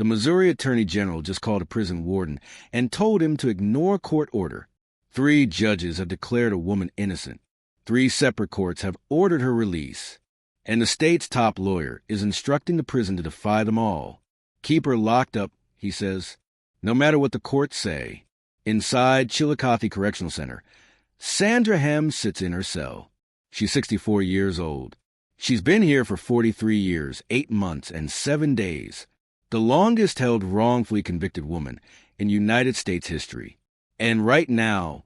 The Missouri Attorney General just called a prison warden and told him to ignore court order. 3 judges have declared a woman innocent. 3 separate courts have ordered her release. And the state's top lawyer is instructing the prison to defy them all. Keep her locked up, he says, no matter what the courts say. Inside Chillicothe Correctional Center, Sandra Hemme sits in her cell. She's 64 years old. She's been here for 43 years, 8 months, and 7 days. The longest-held wrongfully convicted woman in United States history. And right now,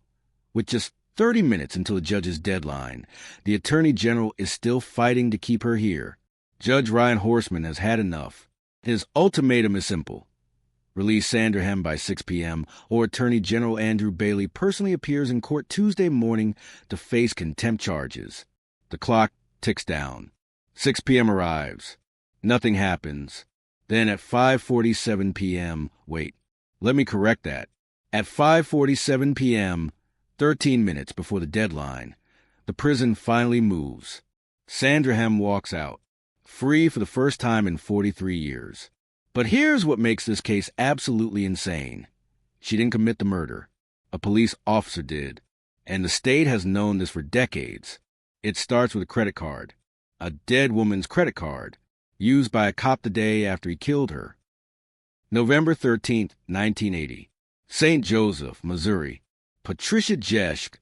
with just 30 minutes until the judge's deadline, the Attorney General is still fighting to keep her here. Judge Ryan Horseman has had enough. His ultimatum is simple. Release Sandra Hemme by 6 p.m., or Attorney General Andrew Bailey personally appears in court Tuesday morning to face contempt charges. The clock ticks down. 6 p.m. arrives. Nothing happens. Then at 5:47 p.m., wait, let me correct that. At 5:47 p.m., 13 minutes before the deadline, the prison finally moves. Sandra Hemme walks out, free for the first time in 43 years. But here's what makes this case absolutely insane. She didn't commit the murder. A police officer did. And the state has known this for decades. It starts with a credit card. A dead woman's credit card, used by a cop the day after he killed her. November 13th, 1980. St. Joseph, Missouri. Patricia Jeschke,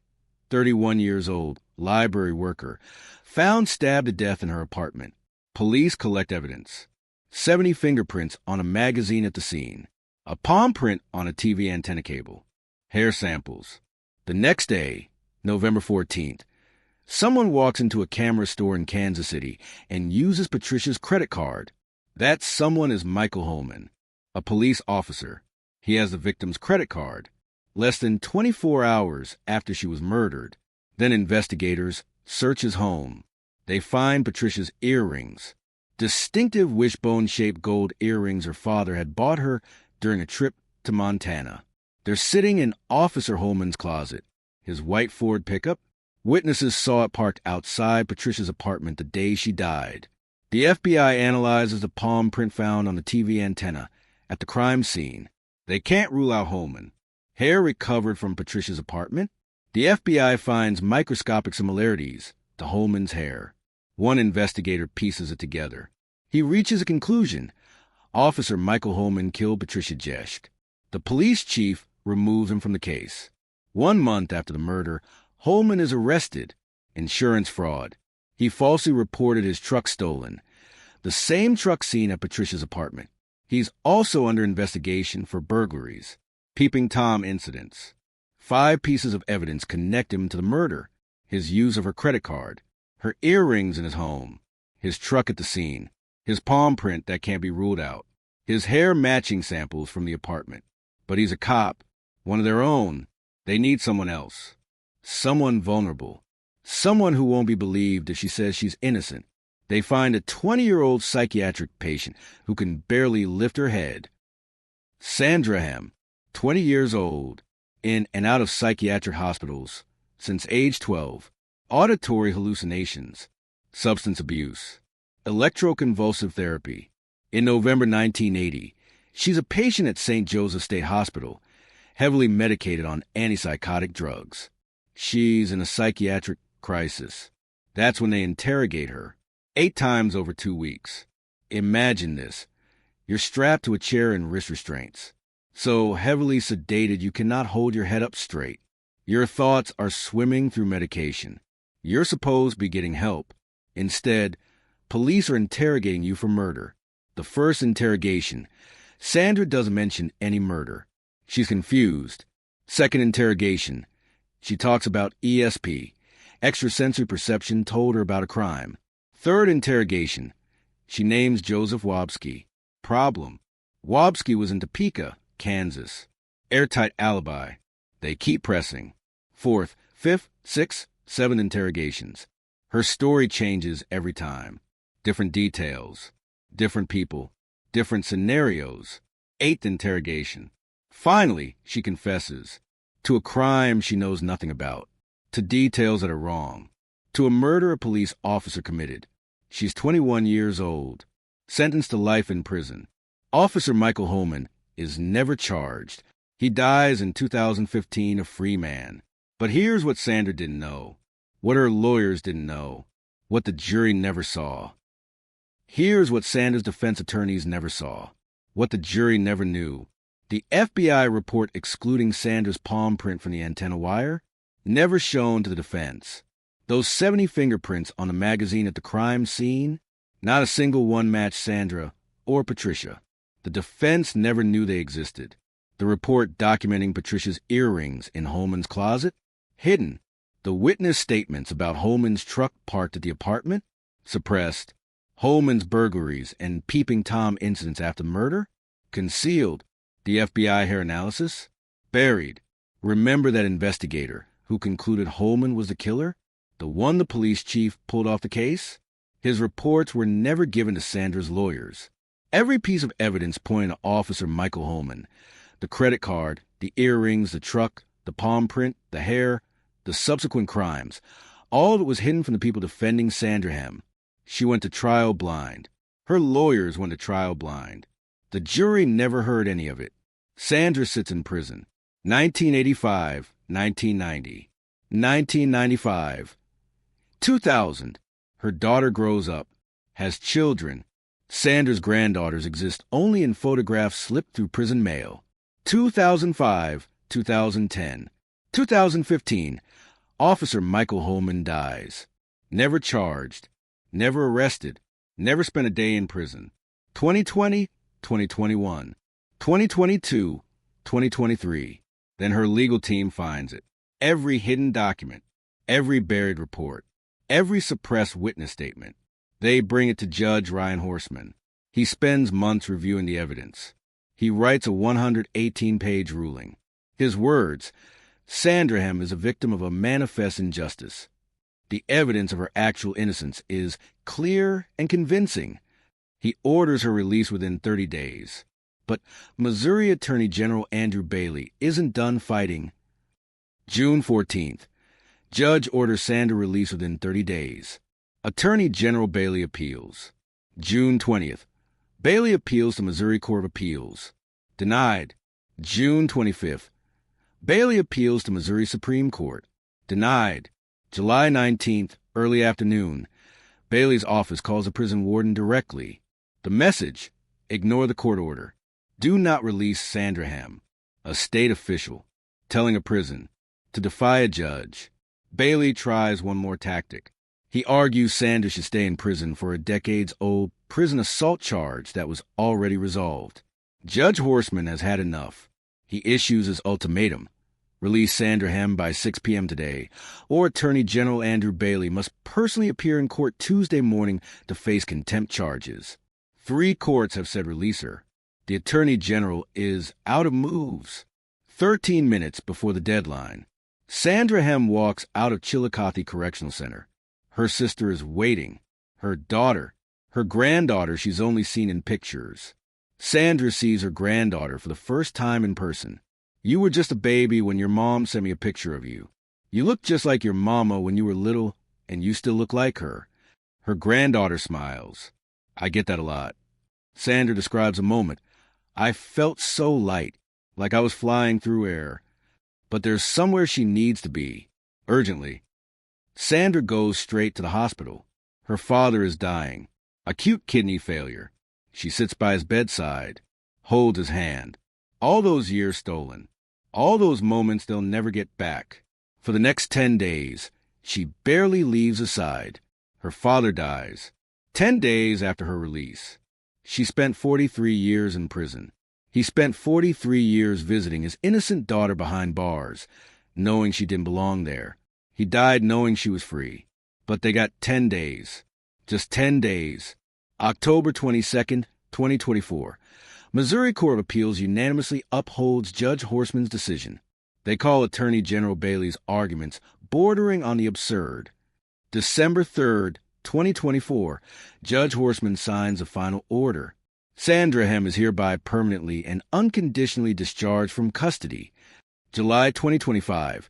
31 years old, library worker, found stabbed to death in her apartment. Police collect evidence. 70 fingerprints on a magazine at the scene. A palm print on a TV antenna cable. Hair samples. The next day, November 14th, someone walks into a camera store in Kansas City and uses Patricia's credit card. That someone is Michael Holman, a police officer. He has the victim's credit card. Less than 24 hours after she was murdered, then investigators search his home. They find Patricia's earrings. Distinctive wishbone-shaped gold earrings her father had bought her during a trip to Montana. They're sitting in Officer Holman's closet. His white Ford pickup. Witnesses saw it parked outside Patricia's apartment the day she died. The FBI analyzes the palm print found on the TV antenna at the crime scene. They can't rule out Holman. Hair recovered from Patricia's apartment. The FBI finds microscopic similarities to Holman's hair. One investigator pieces it together. He reaches a conclusion. Officer Michael Holman killed Patricia Jeschke. The police chief removes him from the case. 1 month after the murder, Holman is arrested. Insurance fraud. He falsely reported his truck stolen. The same truck seen at Patricia's apartment. He's also under investigation for burglaries. Peeping Tom incidents. 5 pieces of evidence connect him to the murder. His use of her credit card. Her earrings in his home. His truck at the scene. His palm print that can't be ruled out. His hair matching samples from the apartment. But he's a cop. One of their own. They need someone else. Someone vulnerable. Someone who won't be believed if she says she's innocent. They find a 20-year-old psychiatric patient who can barely lift her head. Sandra Hemme, 20 years old, in and out of psychiatric hospitals since age 12. Auditory hallucinations, substance abuse, electroconvulsive therapy. In November 1980, she's a patient at St. Joseph State Hospital, heavily medicated on antipsychotic drugs. She's in a psychiatric crisis. That's when they interrogate her, 8 times over 2 weeks. Imagine this. You're strapped to a chair in wrist restraints, so heavily sedated you cannot hold your head up straight. Your thoughts are swimming through medication. You're supposed to be getting help. Instead, police are interrogating you for murder. The first interrogation, Sandra doesn't mention any murder. She's confused. Second interrogation, she talks about ESP. Extrasensory perception told her about a crime. Third interrogation, she names Joseph Wobski. Problem, Wobski was in Topeka, Kansas. Airtight alibi. They keep pressing. Fourth, fifth, sixth, 7 interrogations. Her story changes every time. Different details. Different people. Different scenarios. 8th interrogation. Finally, she confesses. To a crime she knows nothing about. To details that are wrong. To a murder a police officer committed. She's 21 years old. Sentenced to life in prison. Officer Michael Holman is never charged. He dies in 2015 a free man. But here's what Sandra didn't know, what her lawyers didn't know, what the jury never saw. Here's what Sandra's defense attorneys never saw, what the jury never knew. The FBI report excluding Sandra's palm print from the antenna wire, never shown to the defense. Those 70 fingerprints on the magazine at the crime scene, not a single one matched Sandra or Patricia. The defense never knew they existed. The report documenting Patricia's earrings in Holman's closet, hidden. The witness statements about Holman's truck parked at the apartment, suppressed. Holman's burglaries and peeping Tom incidents after murder, concealed. The FBI hair analysis, buried. Remember that investigator who concluded Holman was the killer? The one the police chief pulled off the case? His reports were never given to Sandra's lawyers. Every piece of evidence pointing to Officer Michael Holman, the credit card, the earrings, the truck, the palm print, the hair, the subsequent crimes, all of it was hidden from the people defending Sandra Hemme. She went to trial blind. Her lawyers went to trial blind. The jury never heard any of it. Sandra sits in prison. 1985, 1990, 1995, 2000. Her daughter grows up, has children. Sandra's granddaughters exist only in photographs slipped through prison mail. 2005, 2010, 2015. Officer Michael Holman dies. Never charged, never arrested, never spent a day in prison. 2020, 2021, 2022, 2023. Then her legal team finds it. Every hidden document, every buried report, every suppressed witness statement. They bring it to Judge Ryan Horseman. He spends months reviewing the evidence. He writes a 118-page ruling. His words, Sandra Hemme is a victim of a manifest injustice. The evidence of her actual innocence is clear and convincing. He orders her release within 30 days. But Missouri Attorney General Andrew Bailey isn't done fighting. June 14th. Judge orders Sandra release within 30 days. Attorney General Bailey appeals. June 20th. Bailey appeals to Missouri Court of Appeals. Denied. June 25th. Bailey appeals to Missouri Supreme Court. Denied. July 19th, early afternoon. Bailey's office calls the prison warden directly. The message, ignore the court order. Do not release Sandra Hemme, a state official, telling a prison to defy a judge. Bailey tries one more tactic. He argues Sandra should stay in prison for a decades-old prison assault charge that was already resolved. Judge Horseman has had enough. He issues his ultimatum. Release Sandra Hemme by 6 p.m. today, or Attorney General Andrew Bailey must personally appear in court Tuesday morning to face contempt charges. 3 courts have said release her. The Attorney General is out of moves. 13 minutes before the deadline, Sandra Hemme walks out of Chillicothe Correctional Center. Her sister is waiting. Her daughter, her granddaughter she's only seen in pictures. Sandra sees her granddaughter for the first time in person. You were just a baby when your mom sent me a picture of you. You look just like your mama when you were little, and you still look like her. Her granddaughter smiles. I get that a lot. Sandra describes a moment. I felt so light, like I was flying through air. But there's somewhere she needs to be, urgently. Sandra goes straight to the hospital. Her father is dying. Acute kidney failure. She sits by his bedside, holds his hand. All those years stolen. All those moments they'll never get back. For the next 10 days, she barely leaves his side. Her father dies. 10 days after her release. She spent 43 years in prison. He spent 43 years visiting his innocent daughter behind bars, knowing she didn't belong there. He died knowing she was free. But they got 10 days. Just 10 days. October 22nd, 2024. Missouri Court of Appeals unanimously upholds Judge Horseman's decision. They call Attorney General Bailey's arguments bordering on the absurd. December 3rd, 2024, Judge Horseman signs a final order. Sandra Hemme is hereby permanently and unconditionally discharged from custody. July 2025,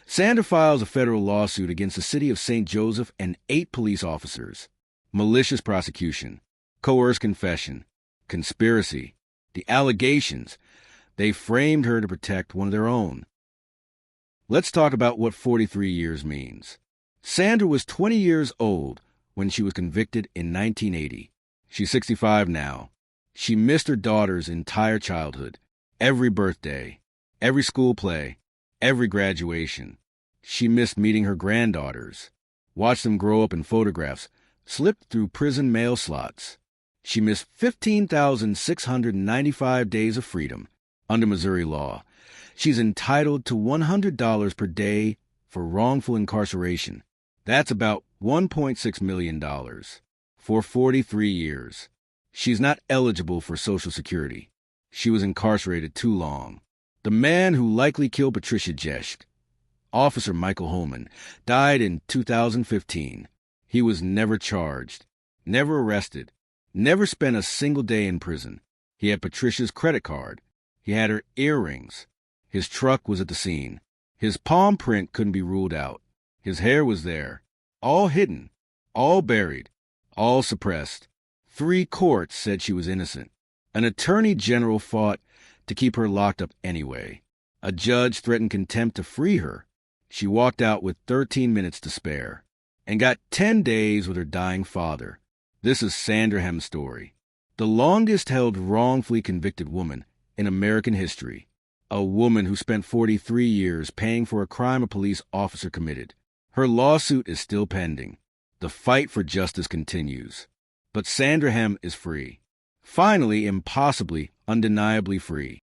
Sandra files a federal lawsuit against the city of St. Joseph and 8 police officers. Malicious prosecution, coerced confession, conspiracy, The allegations. They framed her to protect one of their own. Let's talk about what 43 years means. Sandra was 20 years old when she was convicted in 1980. She's 65 now. She missed her daughter's entire childhood, every birthday, every school play, every graduation. She missed meeting her granddaughters, watched them grow up in photographs, slipped through prison mail slots. She missed 15,695 days of freedom under Missouri law. She's entitled to $100 per day for wrongful incarceration. That's about $1.6 million for 43 years. She's not eligible for Social Security. She was incarcerated too long. The man who likely killed Patricia Jeschke, Officer Michael Holman, died in 2015. He was never charged, never arrested, never spent a single day in prison. He had Patricia's credit card. He had her earrings. His truck was at the scene. His palm print couldn't be ruled out. His hair was there, all hidden, all buried, all suppressed. 3 courts said she was innocent. An attorney general fought to keep her locked up anyway. A judge threatened contempt to free her. She walked out with 13 minutes to spare and got 10 days with her dying father. This is Sandra Hemme's story, the longest-held wrongfully convicted woman in American history, a woman who spent 43 years paying for a crime a police officer committed. Her lawsuit is still pending. The fight for justice continues. But Sandra Hemme is free. Finally, impossibly, undeniably free.